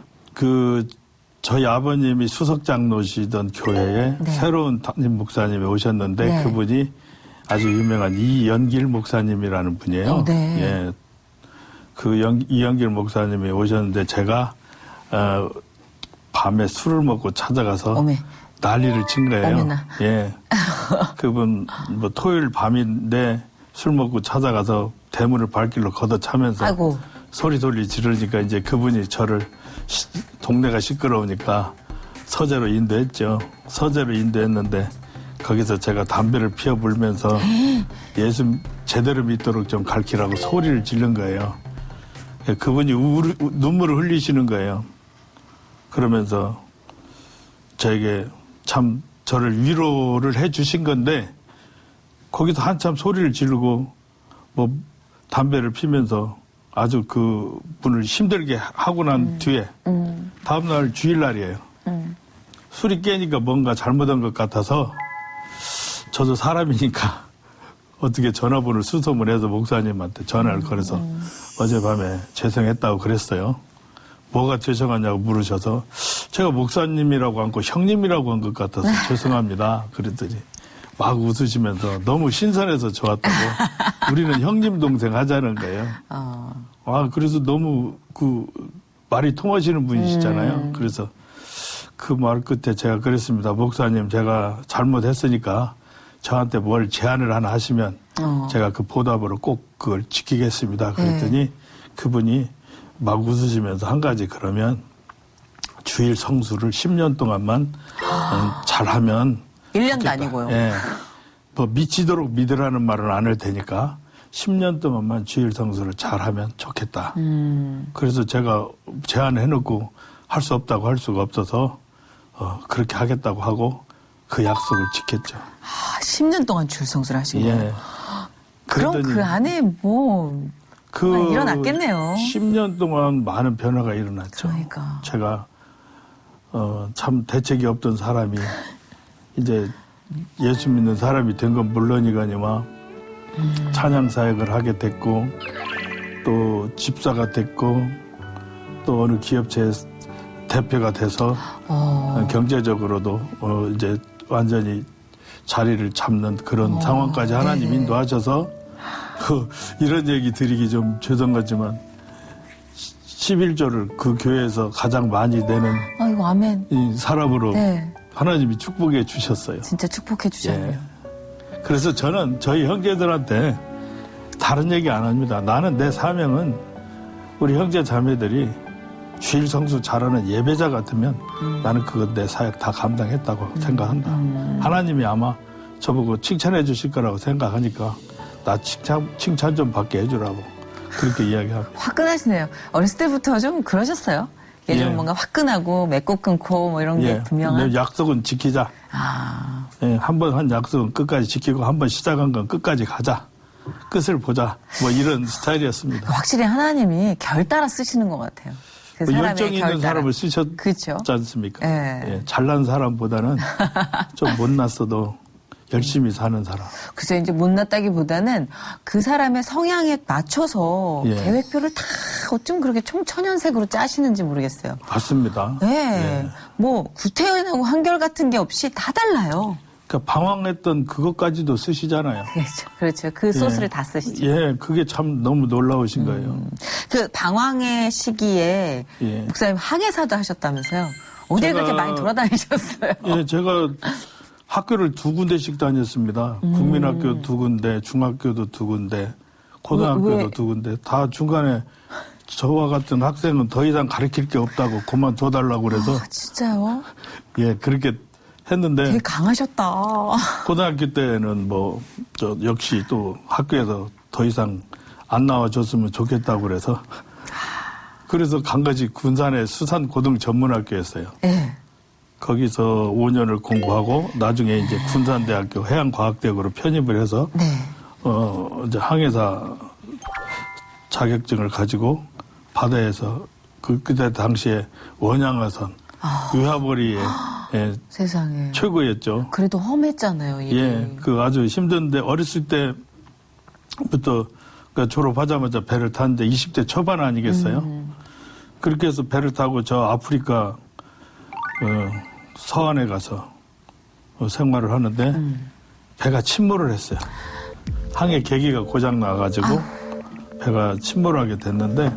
저희 아버님이 수석장로시던 교회에 네. 새로운 담임 목사님이 오셨는데 네. 그분이 아주 유명한 이연길 목사님이라는 분이에요. 네. 예. 이연길 목사님이 오셨는데 제가 밤에 술을 먹고 찾아가서 어메. 난리를 친 거예요. 어머나. 예. 그분 뭐 토요일 밤인데 술 먹고 찾아가서 대문을 발길로 걷어차면서 아이고. 소리 지르니까 이제 그분이 저를 동네가 시끄러우니까 서재로 인도했죠. 서재로 인도했는데 거기서 제가 담배를 피워 불면서 예수 제대로 믿도록 좀 가르치라고 소리를 지른 거예요. 그분이 눈물을 흘리시는 거예요. 그러면서 저에게 참 저를 위로를 해 주신 건데 거기서 한참 소리를 지르고 뭐 담배를 피면서 아주 그 분을 힘들게 하고 난 뒤에 다음날 주일날이에요. 술이 깨니까 뭔가 잘못한 것 같아서 저도 사람이니까 어떻게 전화번호를 수소문해서 목사님한테 전화를 걸어서 어젯밤에 죄송했다고 그랬어요. 뭐가 죄송하냐고 물으셔서 제가 목사님이라고 않고 형님이라고 한 것 같아서 죄송합니다. 그랬더니 막 웃으시면서 너무 신선해서 좋았다고 우리는 형님 동생 하자는 거예요. 그래서 너무 말이 통하시는 분이시잖아요. 그래서 그 말 끝에 제가 그랬습니다. 목사님 제가 잘못했으니까 저한테 뭘 제안을 하나 하시면 제가 그 보답으로 꼭 그걸 지키겠습니다. 그랬더니 그분이 막 웃으시면서 한 가지 그러면 주일 성수를 10년 동안만 잘하면 1년도 좋겠다. 아니고요. 예. 뭐 미치도록 믿으라는 말은 안 할 테니까 10년 동안만 주일 성수를 잘하면 좋겠다. 그래서 제가 제안을 해놓고 할 수 없다고 할 수가 없어서 그렇게 하겠다고 하고 그 약속을 지켰죠. 10년 동안 줄성수를 하신 거예요? 예. 그럼 그랬더니 그 안에 뭐 일어났겠네요. 10년 동안 많은 변화가 일어났죠. 그러니까. 제가 참 대책이 없던 사람이 이제 예수 믿는 사람이 된 건 물론이거니와 찬양 사역을 하게 됐고 또 집사가 됐고 또 어느 기업체 대표가 돼서 경제적으로도 이제 완전히 자리를 잡는 그런 상황까지 하나님 인도하셔서 이런 얘기 드리기 좀 죄송하지만 11조를 그 교회에서 가장 많이 내는 아이고 아멘. 이 사람으로 네. 하나님이 축복해 주셨어요. 진짜 축복해 주셨네요. 그래서 저는 저희 형제들한테 다른 얘기 안 합니다. 나는 내 사명은 우리 형제 자매들이 주일 성수 잘하는 예배자 같으면 나는 그건 내 사역 다 감당했다고 생각한다. 하나님이 아마 저보고 칭찬해 주실 거라고 생각하니까 나 칭찬 좀 받게 해주라고 그렇게 이야기합니다. 화끈하시네요. 어렸을 때부터 좀 그러셨어요? 이게 좀 뭔가 화끈하고 맺고 끊고 뭐 이런 게 분명한. 내 약속은 지키자. 예, 한 번 한 약속은 끝까지 지키고 한 번 시작한 건 끝까지 가자. 끝을 보자. 뭐 이런 스타일이었습니다. 확실히 하나님이 결 따라 쓰시는 것 같아요. 그 뭐 사람의 열정 있는 결 따라. 사람을 쓰셨지 그렇죠. 않습니까? 예. 예, 잘난 사람보다는 좀 못났어도 열심히 사는 사람. 그래서 이제 못났다기보다는 그 사람의 성향에 맞춰서 예. 계획표를 다 어쩜 그렇게 총천연색으로 짜시는지 모르겠어요. 맞습니다. 네. 뭐 구태연하고 한결같은 게 없이 다 달라요. 그러니까 방황했던 그것까지도 쓰시잖아요. 그렇죠. 그 소스를 다 쓰시죠. 예, 그게 참 너무 놀라우신 거예요. 그 방황의 시기에 예. 목사님 항해사도 하셨다면서요? 어딜 그렇게 많이 돌아다니셨어요? 예, 제가 학교를 2군데씩 다녔습니다. 국민학교 2군데, 중학교도 2군데, 고등학교도 왜? 2군데. 다 중간에 저와 같은 학생은 더 이상 가르칠 게 없다고 그만둬달라고 그래서 아, 진짜요? 예, 그렇게 했는데 되게 강하셨다. 고등학교 때는 뭐 저 역시 또 학교에서 더 이상 안 나와줬으면 좋겠다고 그래서 간 것이 군산의 수산고등전문학교였어요. 네. 거기서 5년을 공부하고 나중에 이제 군산대학교 해양과학대학으로 편입을 해서 네. 이제 항해사 자격증을 가지고 바다에서 그때 당시에 원양어선 유하보리의 예, 세상에. 최고였죠. 그래도 험했잖아요, 일이. 예, 그 아주 힘든데 어렸을 때부터 그 졸업하자마자 배를 탔는데 20대 초반 아니겠어요? 그렇게 해서 배를 타고 저 아프리카 서안에 가서 생활을 하는데 배가 침몰을 했어요. 항해 계기가 고장 나가지고 배가 침몰하게 됐는데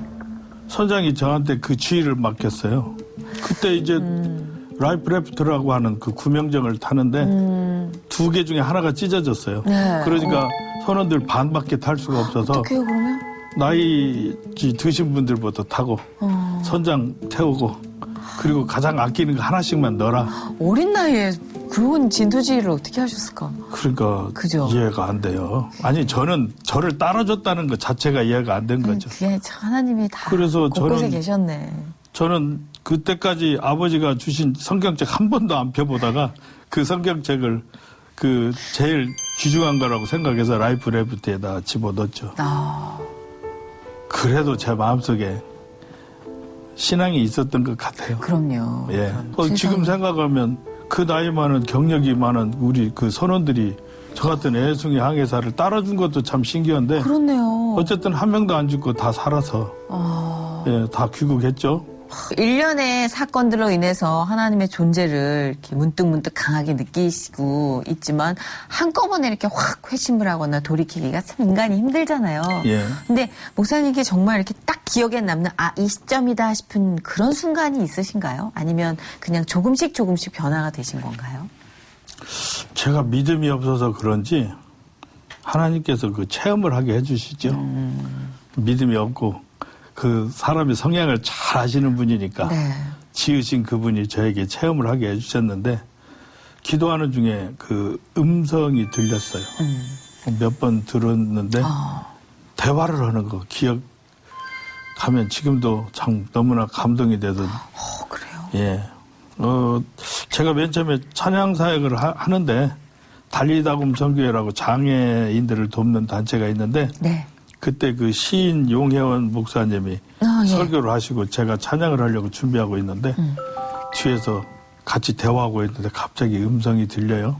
선장이 저한테 그 지휘를 맡겼어요. 그때 이제 라이프 래프트라고 하는 그 구명정을 타는데 2개 중에 하나가 찢어졌어요. 네. 그러니까 선원들 반밖에 탈 수가 없어서 어떻게 해요, 그러면? 나이 드신 분들부터 타고 선장 태우고 그리고 가장 아끼는 거 하나씩만 넣어라. 어린 나이에 그런 진두지휘를 어떻게 하셨을까? 그러니까 그죠? 이해가 안 돼요. 아니 저는 저를 따라줬다는 것 자체가 이해가 안 된 거죠. 그게 참 하나님이 다 그래서 곳곳에 저는- 계셨네. 저는 그때까지 아버지가 주신 성경책 한 번도 안 펴보다가 그 성경책을 그 제일 귀중한 거라고 생각해서 라이프 레프트에다 집어넣었죠. 아, 그래도 제 마음속에 신앙이 있었던 것 같아요. 그럼요. 예. 그럼 지금 세상에. 생각하면 그 나이 많은 경력이 많은 우리 그 선원들이 저 같은 애송이 항해사를 따라준 것도 참 신기한데 그렇네요. 어쨌든 한 명도 안 죽고 다 살아서 예, 다 귀국했죠. 일련의 사건들로 인해서 하나님의 존재를 이렇게 문득문득 강하게 느끼시고 있지만 한꺼번에 이렇게 확 회심을 하거나 돌이키기가 참 인간이 힘들잖아요. 예. 근데 목사님께 정말 이렇게 딱 기억에 남는 이 시점이다 싶은 그런 순간이 있으신가요? 아니면 그냥 조금씩 변화가 되신 건가요? 제가 믿음이 없어서 그런지 하나님께서 그 체험을 하게 해주시죠. 믿음이 없고 그 사람의 성향을 잘 아시는 분이니까 네. 지으신 그분이 저에게 체험을 하게 해주셨는데 기도하는 중에 그 음성이 들렸어요. 몇 번 들었는데 대화를 하는 거 기억하면 지금도 참 너무나 감동이 되던. 그래요? 예. 제가 맨 처음에 찬양 사역을 하는데 달리다금 선교회라고 장애인들을 돕는 단체가 있는데 네. 그때 그 시인 용혜원 목사님이 예. 설교를 하시고 제가 찬양을 하려고 준비하고 있는데 뒤에서 같이 대화하고 있는데 갑자기 음성이 들려요.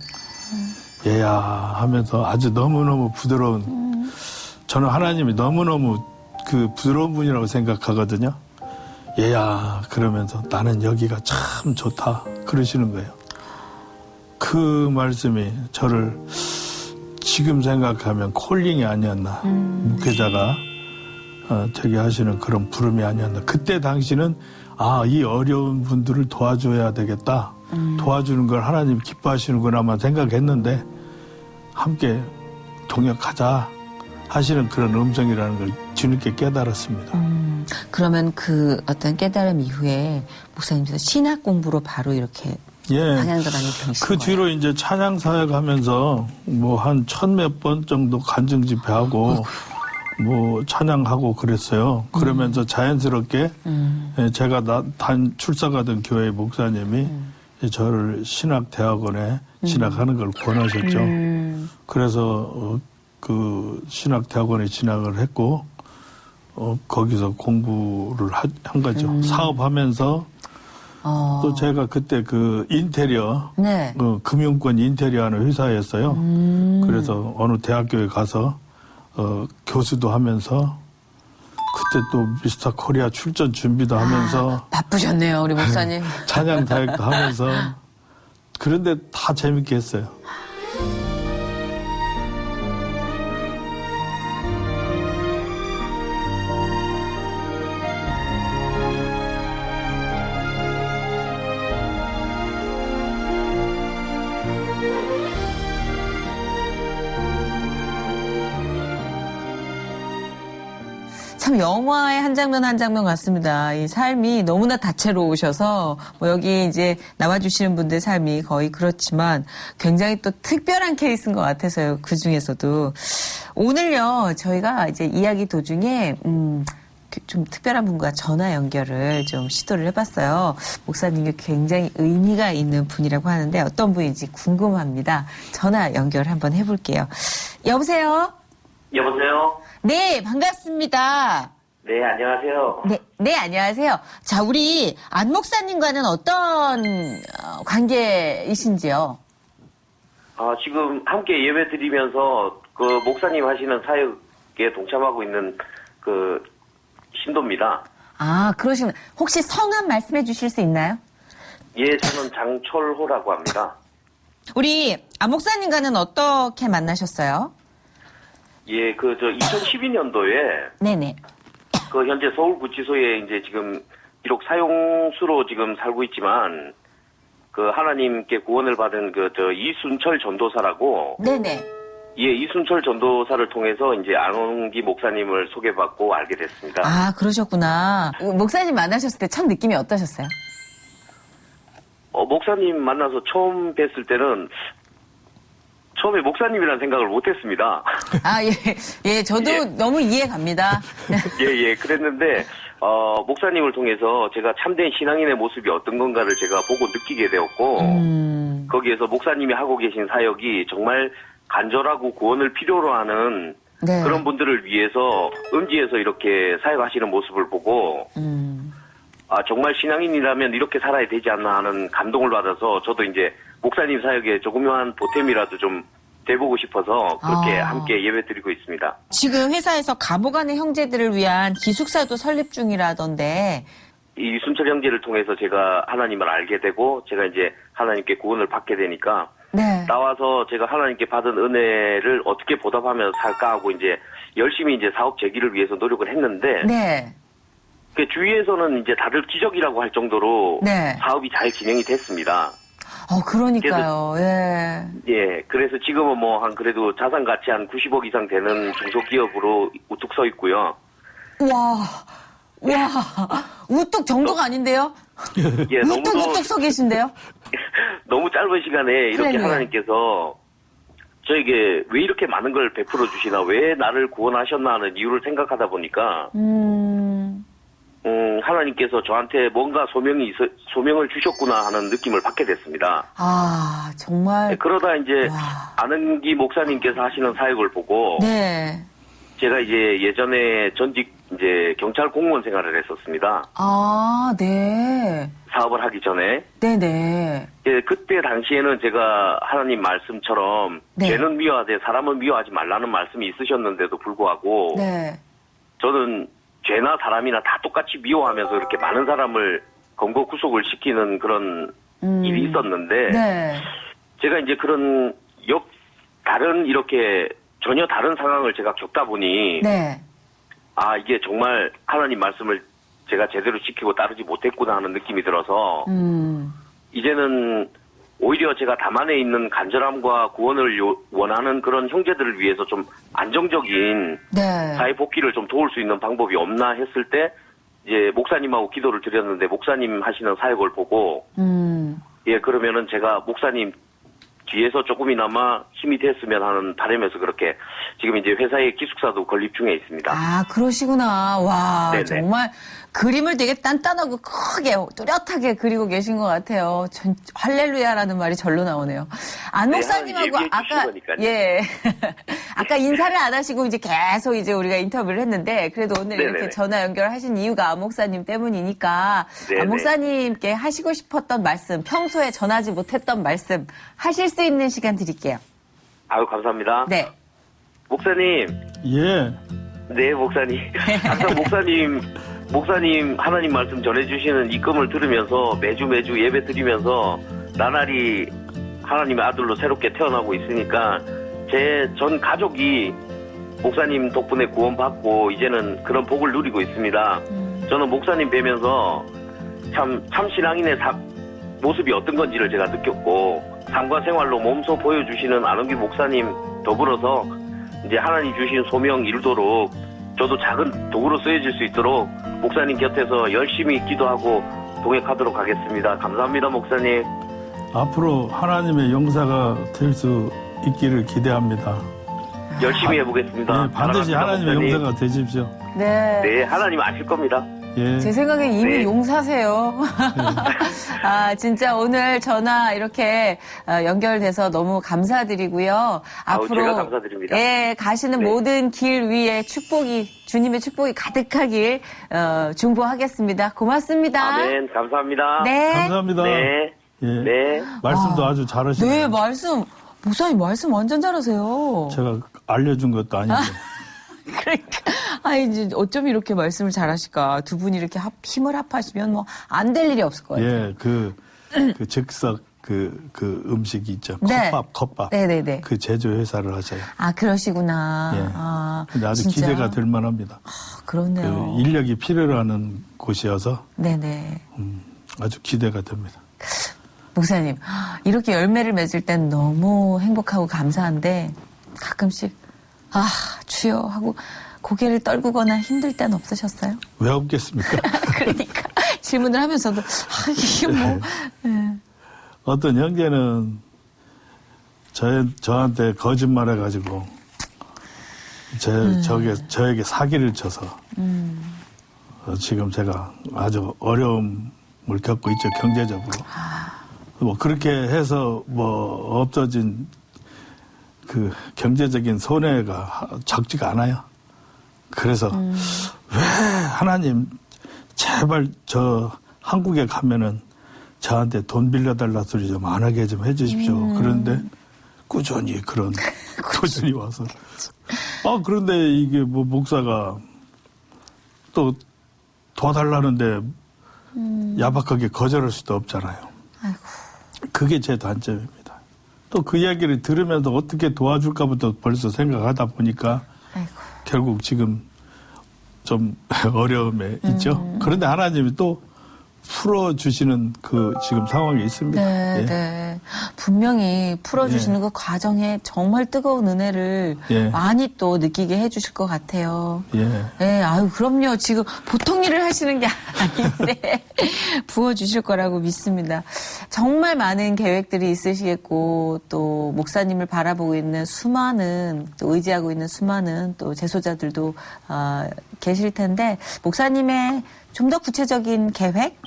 얘야 하면서 아주 너무너무 부드러운 저는 하나님이 너무너무 그 부드러운 분이라고 생각하거든요. 얘야 그러면서 나는 여기가 참 좋다 그러시는 거예요. 그 말씀이 저를 지금 생각하면 콜링이 아니었나 목회자가 되게 하시는 그런 부름이 아니었나. 그때 당시는 이 어려운 분들을 도와줘야 되겠다. 도와주는 걸 하나님 기뻐하시는구나만 생각했는데 함께 동역하자 하시는 그런 음성이라는 걸 주님께 깨달았습니다. 그러면 그 어떤 깨달음 이후에 목사님께서 신학 공부로 바로 이렇게 예. 방향도 많이 되신 그 거예요? 뒤로 이제 찬양 사역하면서 뭐 한 1000몇 번 정도 간증 집회하고 뭐 찬양하고 그랬어요. 그러면서 자연스럽게 예, 제가 출석하던 교회 목사님이 저를 신학대학원에 진학하는 걸 권하셨죠. 그래서 그 신학대학원에 진학을 했고 거기서 공부를 한 거죠. 사업하면서 또 제가 그때 그 인테리어 네. 금융권 인테리어 하는 회사였어요. 그래서 어느 대학교에 가서 교수도 하면서 그때 또 미스터 코리아 출전 준비도 하면서 바쁘셨네요, 우리 목사님. 찬양 사역도 하면서 그런데 다 재밌게 했어요. 참 영화의 한 장면 한 장면 같습니다. 이 삶이 너무나 다채로우셔서 뭐 여기 이제 나와주시는 분들 삶이 거의 그렇지만 굉장히 또 특별한 케이스인 것 같아서요. 그 중에서도 오늘요 저희가 이제 이야기 도중에 좀 특별한 분과 전화 연결을 좀 시도를 해봤어요. 목사님이 굉장히 의미가 있는 분이라고 하는데 어떤 분인지 궁금합니다. 전화 연결 한번 해볼게요. 여보세요? 여보세요? 네, 반갑습니다. 네, 안녕하세요. 네, 안녕하세요. 자, 우리 안 목사님과는 어떤 관계이신지요? 지금 함께 예배 드리면서 그 목사님 하시는 사역에 동참하고 있는 그 신도입니다. 아, 그러시면 혹시 성함 말씀해 주실 수 있나요? 예, 저는 장철호라고 합니다. 우리 안 목사님과는 어떻게 만나셨어요? 예, 2012년도에 네네. 그 현재 서울구치소에 이제 지금 비록 사용수로 지금 살고 있지만 그 하나님께 구원을 받은 이순철 전도사라고 네네. 예, 이순철 전도사를 통해서 이제 안홍기 목사님을 소개받고 알게 됐습니다. 아, 그러셨구나. 목사님 만나셨을 때 첫 느낌이 어떠셨어요? 목사님 만나서 처음 뵀을 때는 처음에 목사님이라는 생각을 못했습니다. 아, 예, 저도 예. 너무 이해 갑니다. 예, 그랬는데, 목사님을 통해서 제가 참된 신앙인의 모습이 어떤 건가를 제가 보고 느끼게 되었고, 거기에서 목사님이 하고 계신 사역이 정말 간절하고 구원을 필요로 하는 네. 그런 분들을 위해서 음지에서 이렇게 사역하시는 모습을 보고, 정말 신앙인이라면 이렇게 살아야 되지 않나 하는 감동을 받아서 저도 이제 목사님 사역에 조그마한 보탬이라도 좀 돼보고 싶어서 그렇게 함께 예배 드리고 있습니다. 지금 회사에서 감옥 안의 형제들을 위한 기숙사도 설립 중이라던데. 이 순철 형제를 통해서 제가 하나님을 알게 되고 제가 이제 하나님께 구원을 받게 되니까 네. 나와서 제가 하나님께 받은 은혜를 어떻게 보답하며 살까 하고 이제 열심히 이제 사업 재기를 위해서 노력을 했는데 네. 그 주위에서는 이제 다들 기적이라고 할 정도로 네. 사업이 잘 진행이 됐습니다. 그러니까요. 예. 예, 그래서 지금은 그래도 자산 가치 한 90억 이상 되는 중소기업으로 우뚝 서 있고요. 와, 우뚝 정도가 아닌데요? 예, 우뚝 서 계신데요? 너무 짧은 시간에 이렇게 네네. 하나님께서 저에게 왜 이렇게 많은 걸 베풀어 주시나, 왜 나를 구원하셨나 하는 이유를 생각하다 보니까, 하나님께서 저한테 뭔가 소명을 주셨구나 하는 느낌을 받게 됐습니다. 아, 정말. 네, 그러다 이제 와. 안은기 목사님께서 하시는 사역을 보고, 네. 제가 이제 예전에 전직 이제 경찰 공무원 생활을 했었습니다. 아, 네. 사업을 하기 전에. 네네. 예, 그때 당시에는 제가 하나님 말씀처럼 네. 죄는 미워하되 사람은 미워하지 말라는 말씀이 있으셨는데도 불구하고 네. 저는 죄나 사람이나 다 똑같이 미워하면서 이렇게 많은 사람을 검거 구속을 시키는 그런 일이 있었는데 네. 제가 이제 그런 다른 이렇게 전혀 다른 상황을 제가 겪다 보니 네. 이게 정말 하나님 말씀을 제가 제대로 지키고 따르지 못했구나 하는 느낌이 들어서 이제는 오히려 제가 담안에 있는 간절함과 구원을 원하는 그런 형제들을 위해서 좀 안정적인 네. 사회 복귀를 좀 도울 수 있는 방법이 없나 했을 때 이제 목사님하고 기도를 드렸는데 목사님 하시는 사역을 보고 예 그러면은 제가 목사님 뒤에서 조금이나마 힘이 됐으면 하는 바람에서 그렇게 지금 이제 회사의 기숙사도 건립 중에 있습니다. 아, 그러시구나. 와, 네네. 정말 그림을 되게 단단하고 크게 뚜렷하게 그리고 계신 것 같아요. 할렐루야라는 말이 절로 나오네요. 안 네, 목사님하고 예비해 아까 주신 거니까요. 예 아까 인사를 안 하시고 이제 계속 이제 우리가 인터뷰를 했는데 그래도 오늘 네네네. 이렇게 전화 연결하신 이유가 안 목사님 때문이니까 네네. 안 목사님께 하시고 싶었던 말씀, 평소에 전하지 못했던 말씀 하실 수 있는 시간 드릴게요. 아유 감사합니다. 네. 목사님, 예. 네 목사님, 항상 목사님 하나님 말씀 전해주시는 입금을 들으면서 매주 예배 드리면서 나날이 하나님의 아들로 새롭게 태어나고 있으니까 제 전 가족이 목사님 덕분에 구원받고 이제는 그런 복을 누리고 있습니다. 저는 목사님 뵈면서 참 신앙인의 모습이 어떤 건지를 제가 느꼈고 삶과 생활로 몸소 보여주시는 안원기 목사님 더불어서 이제 하나님 주신 소명 이루도록 저도 작은 도구로 쓰여질 수 있도록 목사님 곁에서 열심히 기도하고 동행하도록 하겠습니다. 감사합니다, 목사님. 앞으로 하나님의 용사가 될 수 있기를 기대합니다. 열심히 해보겠습니다. 예, 반드시 사랑합니다, 하나님의 목사님. 용사가 되십시오. 네. 네, 하나님 아실 겁니다. 예. 제 생각엔 이미 네. 용사세요. 아, 진짜 오늘 전화 이렇게 연결돼서 너무 감사드리고요. 아우, 앞으로 제가 감사드립니다. 예, 가시는 네. 모든 길 위에 주님의 축복이 가득하길 중보하겠습니다. 고맙습니다. 아멘. 감사합니다. 네. 감사합니다. 네. 예. 네. 말씀도 아주 잘하시네요. 네, 목사님 말씀 완전 잘하세요. 제가 알려준 것도 아닌데. 그러니까, 이제 어쩜 이렇게 말씀을 잘하실까. 두 분이 이렇게 힘을 합하시면 뭐 안 될 일이 없을 것 같아요. 예, 그 즉석 그 음식이 있죠. 네. 컵밥. 네네네. 그 제조 회사를 하셔요. 아, 그러시구나. 예. 아, 근데 아주 진짜? 기대가 될 만합니다. 그렇네요. 그 인력이 필요로 하는 곳이어서 네네. 아주 기대가 됩니다. 목사님, 이렇게 열매를 맺을 땐 너무 행복하고 감사한데 가끔씩 주여 하고 고개를 떨구거나 힘들 때는 없으셨어요? 왜 없겠습니까? 그러니까 질문을 하면서도 이게 뭐 예. 어떤 형제는 저한테 거짓말해가지고 저에게 사기를 쳐서 지금 제가 아주 어려움을 겪고 있죠, 경제적으로. 뭐 그렇게 해서 뭐 없어진 그 경제적인 손해가 적지가 않아요. 그래서 왜 하나님 제발 저 한국에 가면은 저한테 돈 빌려달라 소리 좀 안 하게 좀 해주십시오. 그런데 꾸준히 꾸준히 와서 그런데 이게 뭐 목사가 또 도와달라는데 야박하게 거절할 수도 없잖아요. 아이고. 그게 제 단점입니다. 또 그 이야기를 들으면서 어떻게 도와줄까부터 벌써 생각하다 보니까 아이고. 결국 지금 좀 어려움에 있죠. 그런데 하나님이 또 풀어주시는 그 지금 상황이 있습니다. 네, 예. 네. 분명히 풀어주시는 예. 그 과정에 정말 뜨거운 은혜를 예. 많이 또 느끼게 해주실 것 같아요. 예. 네, 그럼요. 지금 보통 일을 하시는 게 아닌데 부어주실 거라고 믿습니다. 정말 많은 계획들이 있으시겠고 또 목사님을 바라보고 있는 수많은 또 의지하고 있는 수많은 또 제소자들도 계실 텐데 목사님의 좀 더 구체적인 계획,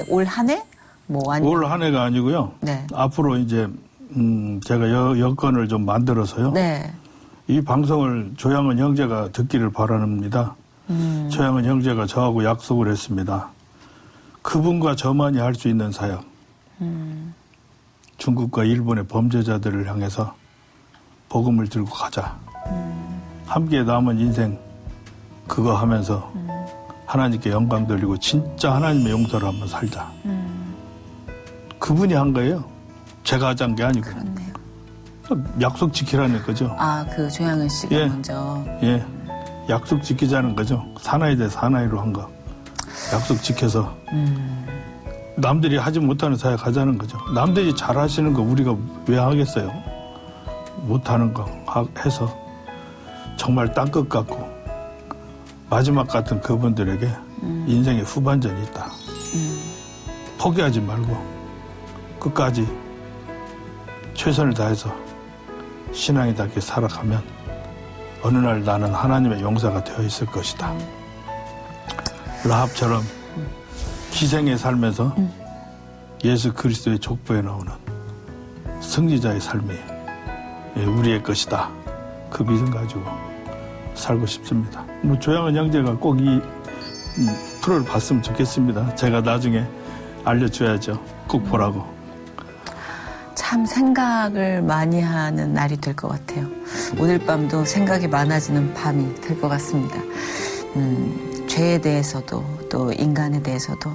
올 한 해, 뭐 아니면 올 한 해가 아니고요. 네. 앞으로 이제 제가 여건을 좀 만들어서요. 네. 이 방송을 조양은 형제가 듣기를 바랍니다. 조양은 형제가 저하고 약속을 했습니다. 그분과 저만이 할 수 있는 사역. 중국과 일본의 범죄자들을 향해서 복음을 들고 가자. 함께 남은 인생 그거 하면서 하나님께 영광 돌리고 진짜 하나님의 용서를 한번 살자. 그분이 한 거예요. 제가 하자는 게 아니고. 그렇네요. 약속 지키라는 거죠. 그 조양은 씨가 예. 먼저. 예. 약속 지키자는 거죠. 사나이 대 사나이로 한 거. 약속 지켜서 남들이 하지 못하는 사역 하자는 거죠. 남들이 잘 하시는 거 우리가 왜 하겠어요? 못하는 거 해서 정말 땅끝 같고 마지막 같은 그분들에게 인생의 후반전이 있다. 포기하지 말고 끝까지 최선을 다해서 신앙이답게 살아가면 어느 날 나는 하나님의 용사가 되어 있을 것이다. 라합처럼 희생의 삶에서 예수 그리스도의 족보에 나오는 승리자의 삶이 우리의 것이다. 그 믿음 가지고 살고 싶습니다. 뭐 조양은 형제가 꼭 이 프로를 봤으면 좋겠습니다. 제가 나중에 알려줘야죠. 꼭 보라고. 참 생각을 많이 하는 날이 될 것 같아요. 오늘 밤도 생각이 많아지는 밤이 될 것 같습니다. 죄에 대해서도 또 인간에 대해서도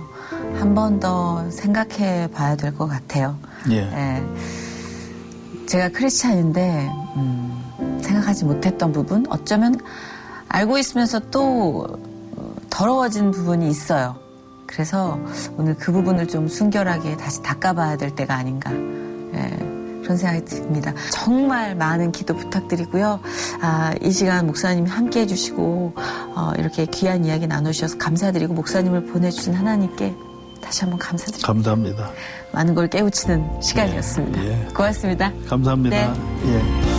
한 번 더 생각해 봐야 될 것 같아요. 예. 예. 제가 크리스찬인데 생각하지 못했던 부분, 어쩌면 알고 있으면서 또 더러워진 부분이 있어요. 그래서 오늘 그 부분을 좀 순결하게 다시 닦아봐야 될 때가 아닌가, 그런 생각이 듭니다. 정말 많은 기도 부탁드리고요. 이 시간 목사님이 함께 해주시고 이렇게 귀한 이야기 나누셔서 감사드리고, 목사님을 보내주신 하나님께 다시 한번 감사드립니다. 감사합니다. 많은 걸 깨우치는 시간이었습니다. 예. 고맙습니다. 감사합니다. 네. 예.